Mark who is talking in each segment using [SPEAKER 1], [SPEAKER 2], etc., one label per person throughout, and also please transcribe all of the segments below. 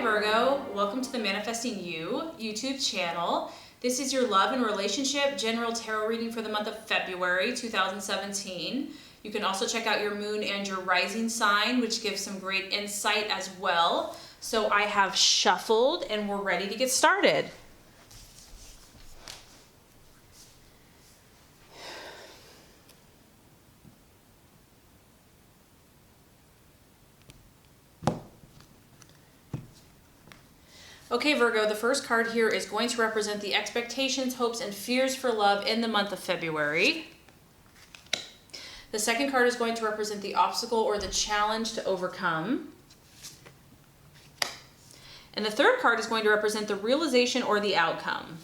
[SPEAKER 1] Hi Virgo, welcome to the Manifesting You YouTube channel. This is your love and relationship general tarot reading for the month of February 2017. You can also check out your moon and your rising sign, which gives some great insight as well. So I have shuffled and we're ready to get started. Okay, Virgo, the first card here is going to represent the expectations, hopes, and fears for love in the month of February. The second card is going to represent the obstacle or the challenge to overcome. And the third card is going to represent the realization or the outcome.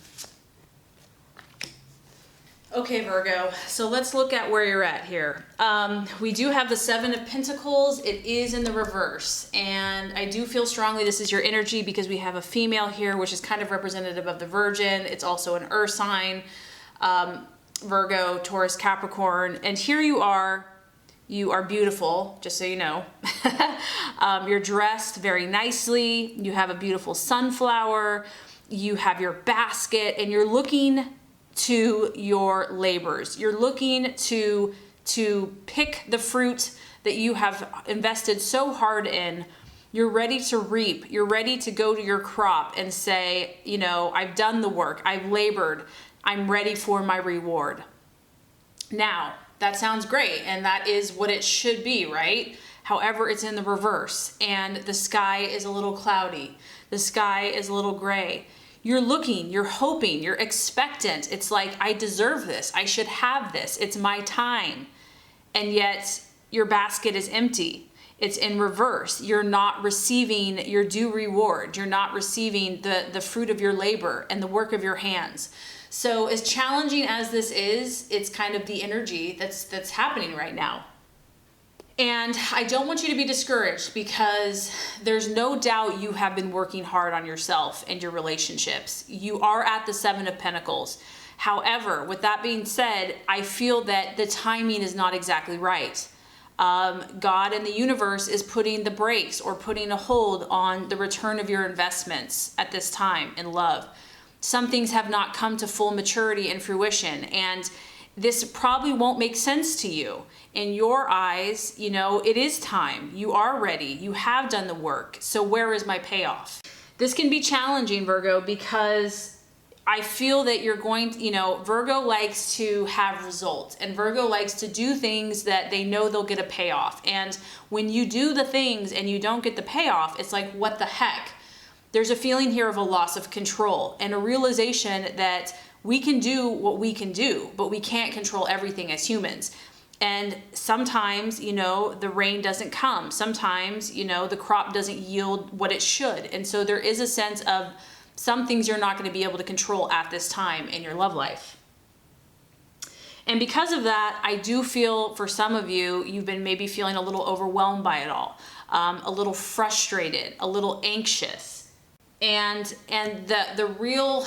[SPEAKER 1] Okay, Virgo, so let's look at where you're at here. We do have the Seven of Pentacles. It is in the reverse, and I do feel strongly this is your energy because we have a female here, which is kind of representative of the Virgin. It's also an earth sign, Virgo, Taurus, Capricorn, and here you are beautiful, just so you know. You're dressed very nicely. You have a beautiful sunflower. You have your basket, and you're looking to your labors. You're looking to pick the fruit that you have invested so hard in. You're ready to reap. You're ready to go to your crop and say, you know, I've done the work. I've labored. I'm ready for my reward. Now, that sounds great, and that is what it should be, right? However, it's in the reverse, and the sky is a little cloudy. The sky is a little gray. You're looking, you're hoping, you're expectant. It's like, I deserve this. I should have this. It's my time. And yet your basket is empty. It's in reverse. You're not receiving your due reward. You're not receiving the fruit of your labor and the work of your hands. So as challenging as this is, it's kind of the energy that's happening right now. And I don't want you to be discouraged because there's no doubt you have been working hard on yourself and your relationships. You are at the Seven of Pentacles. However, with that being said, I feel that the timing is not exactly right. God and the universe is putting the brakes or putting a hold on the return of your investments at this time in love. Some things have not come to full maturity and fruition, and this probably won't make sense to you. In your eyes, you know, it is time. You are ready. You have done the work. So where is my payoff? This can be challenging, Virgo, because I feel that you're going to, you know, Virgo likes to have results, and Virgo likes to do things that they know they'll get a payoff. And when you do the things and you don't get the payoff, it's like, what the heck? There's a feeling here of a loss of control and a realization that we can do what we can do, but we can't control everything as humans. And sometimes, you know, the rain doesn't come. Sometimes, you know, the crop doesn't yield what it should. And so there is a sense of some things you're not going to be able to control at this time in your love life. And because of that, I do feel for some of you, you've been maybe feeling a little overwhelmed by it all, a little frustrated, a little anxious. And the real,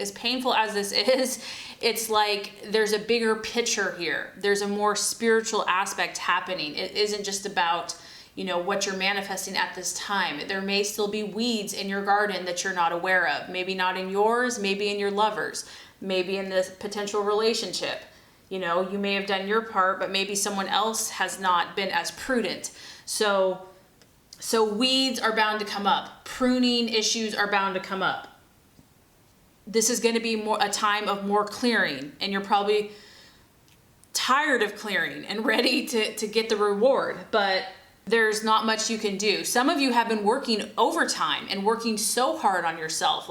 [SPEAKER 1] as painful as this is, it's like there's a bigger picture here. There's a more spiritual aspect happening. It isn't just about, you know, what you're manifesting at this time. There may still be weeds in your garden that you're not aware of. Maybe not in yours, maybe in your lover's, maybe in this potential relationship. You know, you may have done your part, but maybe someone else has not been as prudent. So weeds are bound to come up. Pruning issues are bound to come up. This is going to be a time of more clearing, and you're probably tired of clearing and ready to get the reward, but there's not much you can do. Some of you have been working overtime and working so hard on yourself,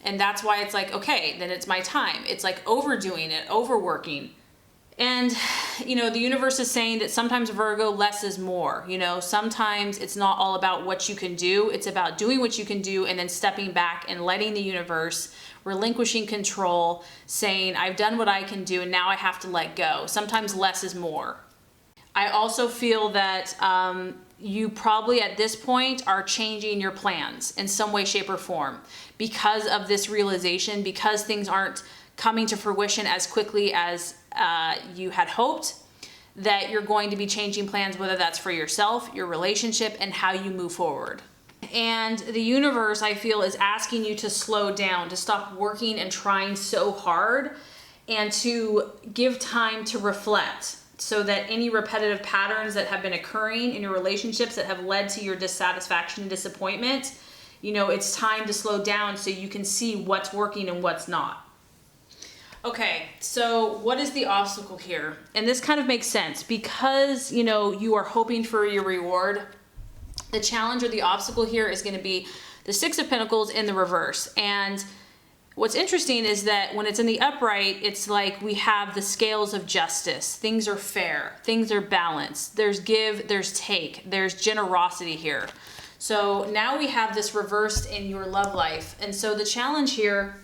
[SPEAKER 1] and that's why it's like, okay, then it's my time. It's like overdoing it, overworking. And, you know, the universe is saying that sometimes, Virgo, less is more. You know, sometimes it's not all about what you can do. It's about doing what you can do and then stepping back and letting the universe, relinquishing control, saying, I've done what I can do and now I have to let go. Sometimes less is more. I also feel that you probably at this point are changing your plans in some way, shape, or form because of this realization, because things aren't coming to fruition as quickly as you had hoped, that you're going to be changing plans, whether that's for yourself, your relationship, and how you move forward. And the universe, I feel, is asking you to slow down, to stop working and trying so hard, and to give time to reflect, so that any repetitive patterns that have been occurring in your relationships that have led to your dissatisfaction and disappointment, you know, it's time to slow down so you can see what's working and what's not. Okay, so what is the obstacle here? And this kind of makes sense because, you know, you are hoping for your reward. The challenge or the obstacle here is going to be the Six of Pentacles in the reverse. And what's interesting is that when it's in the upright, it's like we have the scales of justice. Things are fair. Things are balanced. There's give, there's take. There's generosity here. So now we have this reversed in your love life. And so the challenge here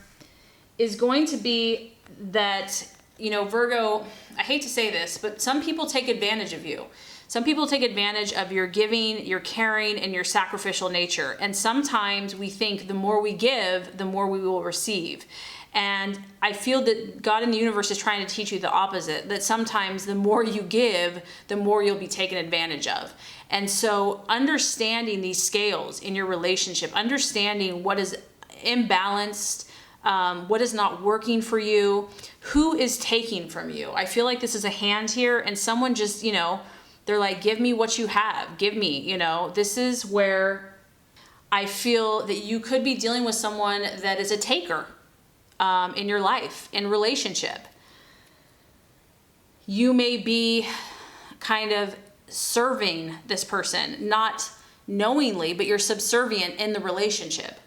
[SPEAKER 1] is going to be that, you know, Virgo, I hate to say this, but some people take advantage of you. Some people take advantage of your giving, your caring, and your sacrificial nature. And sometimes we think the more we give, the more we will receive. And I feel that God in the universe is trying to teach you the opposite, that sometimes the more you give, the more you'll be taken advantage of. And so understanding these scales in your relationship, understanding what is imbalanced, what is not working for you, who is taking from you. I feel like this is a hand here, and someone just, you know, they're like, give me what you have, give me, you know. This is where I feel that you could be dealing with someone that is a taker in your life, in relationship. You may be kind of serving this person, not knowingly, but you're subservient in the relationship.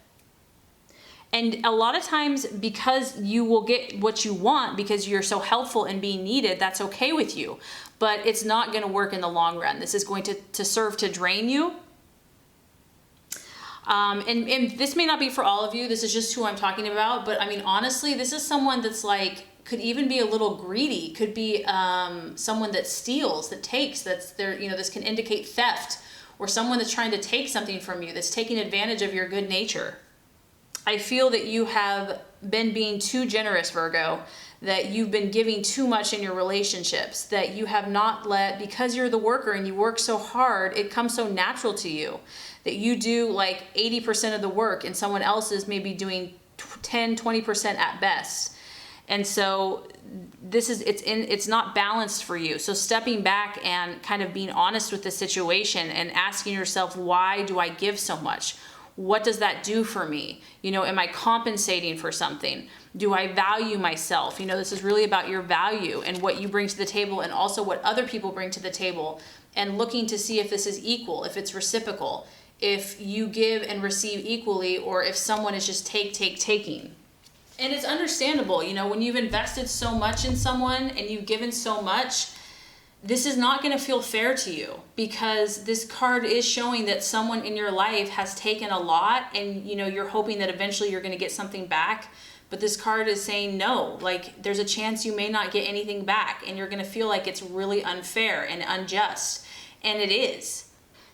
[SPEAKER 1] And a lot of times, because you will get what you want because you're so helpful and being needed, that's okay with you. But it's not going to work in the long run. This is going to serve to drain you. And this may not be for all of you. This is just who I'm talking about. But I mean, honestly, this is someone that's like, could even be a little greedy, could be someone that steals, that takes, that's there, you know, this can indicate theft, or someone that's trying to take something from you, that's taking advantage of your good nature. I feel that you have been being too generous, Virgo, that you've been giving too much in your relationships, that you have not let, because you're the worker and you work so hard, it comes so natural to you, that you do like 80% of the work and someone else is maybe doing 10, 20% at best. And so it's not balanced for you. So stepping back and kind of being honest with the situation and asking yourself, why do I give so much? What does that do for me? You know, am I compensating for something? Do I value myself? You know, this is really about your value and what you bring to the table, and also what other people bring to the table, and looking to see if this is equal, if it's reciprocal, if you give and receive equally, or if someone is just taking. And it's understandable, you know, when you've invested so much in someone and you've given so much, this is not going to feel fair to you, because this card is showing that someone in your life has taken a lot, and you know, you're hoping that eventually you're going to get something back. But this card is saying no, like there's a chance you may not get anything back, and you're going to feel like it's really unfair and unjust. And it is.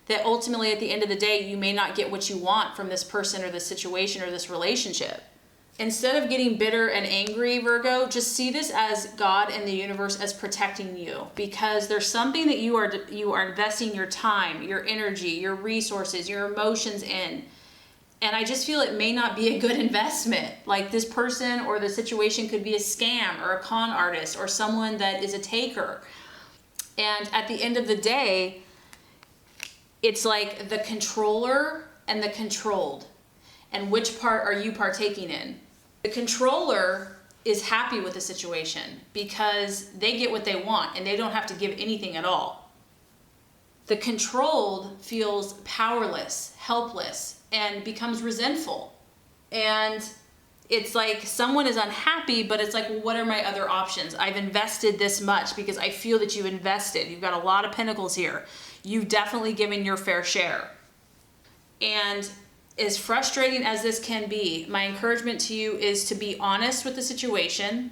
[SPEAKER 1] That ultimately at the end of the day, you may not get what you want from this person or this situation or this relationship. Instead of getting bitter and angry, Virgo, just see this as God and the universe as protecting you, because there's something that you are investing your time, your energy, your resources, your emotions in. And I just feel it may not be a good investment. Like this person or the situation could be a scam or a con artist or someone that is a taker. And at the end of the day, it's like the controller and the controlled. And which part are you partaking in? The controller is happy with the situation because they get what they want and they don't have to give anything at all. The controlled feels powerless, helpless, and becomes resentful. And it's like someone is unhappy, but it's like, well, what are my other options? I've invested this much because I feel that you've invested. You've got a lot of pentacles here. You've definitely given your fair share. And as frustrating as this can be, my encouragement to you is to be honest with the situation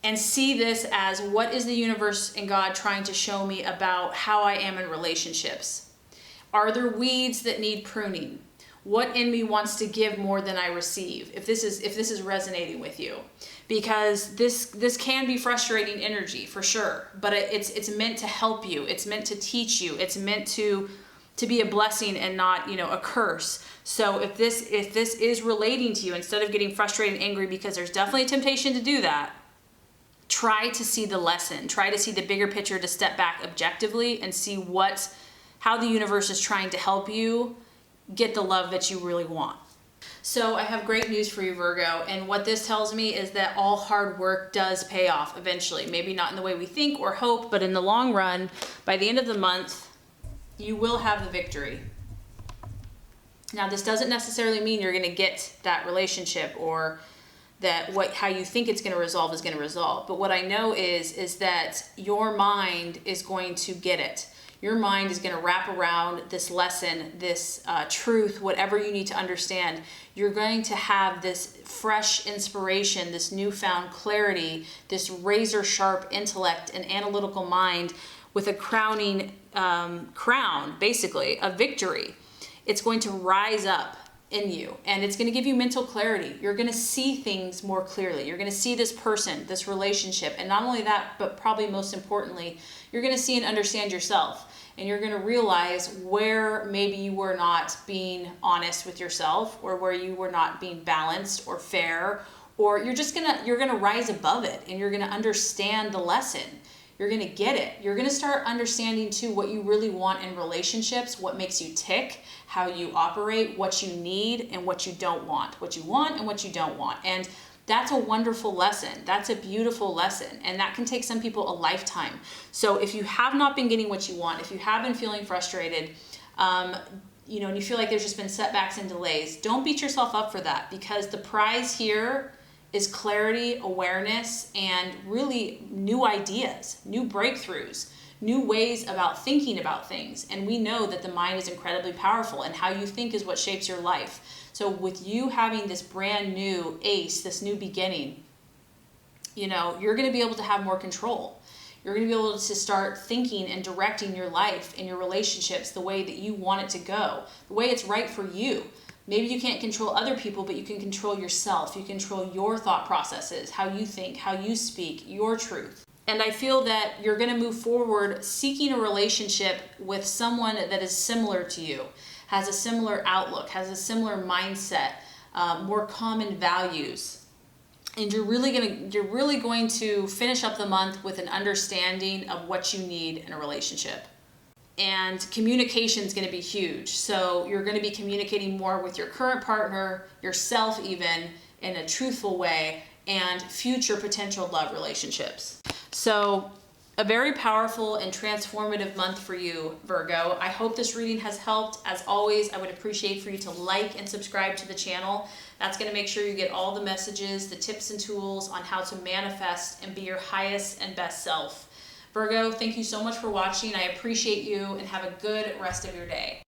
[SPEAKER 1] and see this as, what is the universe and God trying to show me about how I am in relationships? Are there weeds that need pruning? What in me wants to give more than I receive? If this is resonating with you, because this can be frustrating energy for sure, but it's meant to help you. It's meant to teach you. It's meant to to be a blessing and not, you know, a curse. So if this is relating to you, instead of getting frustrated and angry, because there's definitely a temptation to do that, try to see the lesson, try to see the bigger picture, to step back objectively and see how the universe is trying to help you get the love that you really want. So I have great news for you, Virgo, and what this tells me is that all hard work does pay off eventually. Maybe not in the way we think or hope, but in the long run, by the end of the month, you will have the victory. Now, this doesn't necessarily mean you're going to get that relationship, or that how you think it's going to resolve is going to resolve. But what I know is that your mind is going to get it. Your mind is going to wrap around this lesson, this truth, whatever you need to understand. You're going to have this fresh inspiration, this newfound clarity, this razor sharp intellect and analytical mind with a crowning crown, basically, of victory. It's going to rise up in you, and it's going to give you mental clarity. You're going to see things more clearly. You're going to see this person, this relationship, and not only that, but probably most importantly, you're going to see and understand yourself. And you're going to realize where maybe you were not being honest with yourself, or where you were not being balanced or fair, or you're going to rise above it, and you're going to understand the lesson. You're going to get it. You're going to start understanding too what you really want in relationships, what makes you tick, how you operate, what you need and what you don't want, what you want and what you don't want. And that's a wonderful lesson. That's a beautiful lesson. And that can take some people a lifetime. So if you have not been getting what you want, if you have been feeling frustrated, you know, and you feel like there's just been setbacks and delays, don't beat yourself up for that, because the prize here is clarity, awareness, and really new ideas, new breakthroughs, new ways about thinking about things. And we know that the mind is incredibly powerful, and how you think is what shapes your life. So with you having this brand new ace, this new beginning, you know, you're going to be able to have more control. You're going to be able to start thinking and directing your life and your relationships the way that you want it to go, the way it's right for you. Maybe you can't control other people, but you can control yourself. You control your thought processes, how you think, how you speak, your truth. And I feel that you're going to move forward seeking a relationship with someone that is similar to you, has a similar outlook, has a similar mindset, more common values. And you're really going to finish up the month with an understanding of what you need in a relationship. And communication is going to be huge. So you're going to be communicating more with your current partner, yourself even, in a truthful way, and future potential love relationships. So a very powerful and transformative month for you, Virgo. I hope this reading has helped. As always, I would appreciate for you to like and subscribe to the channel. That's going to make sure you get all the messages, the tips and tools on how to manifest and be your highest and best self. Virgo, thank you so much for watching. I appreciate you, and have a good rest of your day.